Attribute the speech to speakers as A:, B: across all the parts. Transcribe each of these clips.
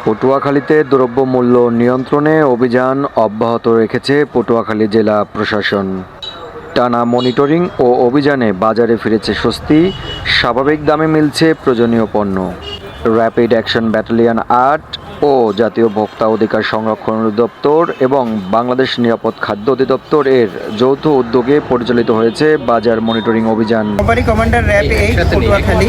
A: পটুয়াখালীতে দ্রব্যমূল্য নিয়ন্ত্রণে অভিযান অব্যাহত রেখেছে পটুয়াখালী জেলা প্রশাসন। টানা মনিটরিং ও অভিযানে বাজারে ফিরেছে স্বস্তি, স্বাভাবিক দামে মিলছে প্রয়োজনীয় পণ্য। র্যাপিড অ্যাকশন ব্যাটালিয়ন ৮ ও জাতীয় ভোক্তা অধিকার সংরক্ষণ অধিদপ্তর এবং বাংলাদেশ নিরাপদ খাদ্য অধিদপ্তর এর যৌথ উদ্যোগে পরিচালিত হয়েছে বাজার মনিটরিং অভিযান।
B: Company commander RAB 8 Patuakhali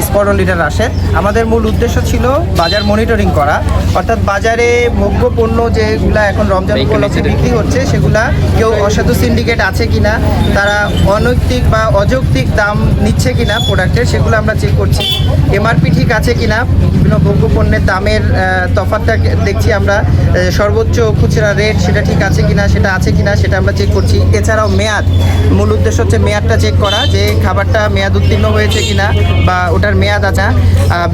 B: squadron leader Rashed. আমাদের মূল উদ্দেশ্য ছিল বাজার মনিটরিং করা, অর্থাৎ বাজারে ভোগ্য পণ্য যেগুলা এখন রমজান উপলক্ষে বিক্রি হচ্ছে সেগুলা কেউ অসাধু সিন্ডিকেট আছে কিনা, তারা অনৈতিক বা অযৌক্তিক দাম নিচ্ছে কিনা প্রোডাক্টের, সেগুলো আমরা চেক করছি। এমআরপি ঠিক আছে কিনা, বিভিন্ন ভোগ্য পণ্যের দামের তফাৎটা দেখছি আমরা, সর্বোচ্চ খুচরা রেট সেটা ঠিক আছে কিনা, সেটা আমরা চেক করছি। এছাড়াও মেয়াদ, মূল উদ্দেশ্য হচ্ছে মেয়াদটা চেক করা, যে খাবারটা মেয়াদ উত্তীর্ণ হয়েছে কিনা বা ওটার মেয়াদ আছে,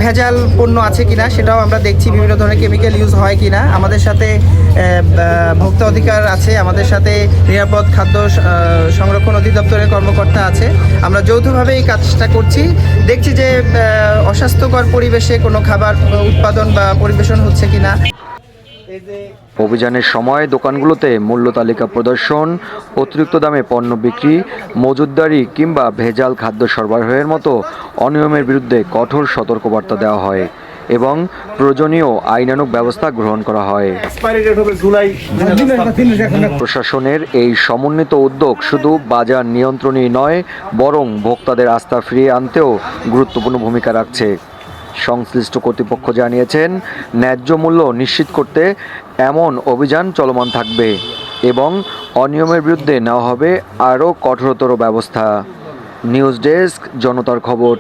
B: ভেজাল পণ্য আছে কিনা সেটাও আমরা দেখছি, বিভিন্ন ধরনের কেমিক্যাল ইউজ হয় কিনা। আমাদের সাথে ভোক্তা অধিকার আছে, আমাদের সাথে নিরাপদ খাদ্য সংরক্ষণ অধিদপ্তরের কর্মকর্তা আছে। আমরা যৌথভাবে এই কাজটা করছি, দেখছি যে অস্বাস্থ্যকর পরিবেশে কোনো খাবার উৎপাদন বা পরিবেশন হচ্ছে কিনা।
A: অভিযানের সময় দোকানগুলোতে মূল্য তালিকা প্রদর্শন, অতিরিক্ত দামে পণ্য বিক্রি, মজুতদারি কিংবা ভেজাল খাদ্য সরবরাহের মতো অনিয়মের বিরুদ্ধে কঠোর সতর্কবার্তা দেওয়া হয় এবং প্রয়োজনীয় আইনানুগ ব্যবস্থা গ্রহণ করা হয়। প্রশাসনের এই সমন্বিত উদ্যোগ শুধু বাজার নিয়ন্ত্রণই নয়, বরং ভোক্তাদের আস্থা ফিরিয়ে আনতেও গুরুত্বপূর্ণ ভূমিকা রাখছে। সংশ্লিষ্ট কর্তৃপক্ষ জানিয়েছেন, ন্যায্য মূল্য নিশ্চিত করতে এমন অভিযান চলমান থাকবে এবং অনিয়মের বিরুদ্ধে নেওয়া হবে আরও কঠোরতর ব্যবস্থা। নিউজ ডেস্ক, জনতার খবর।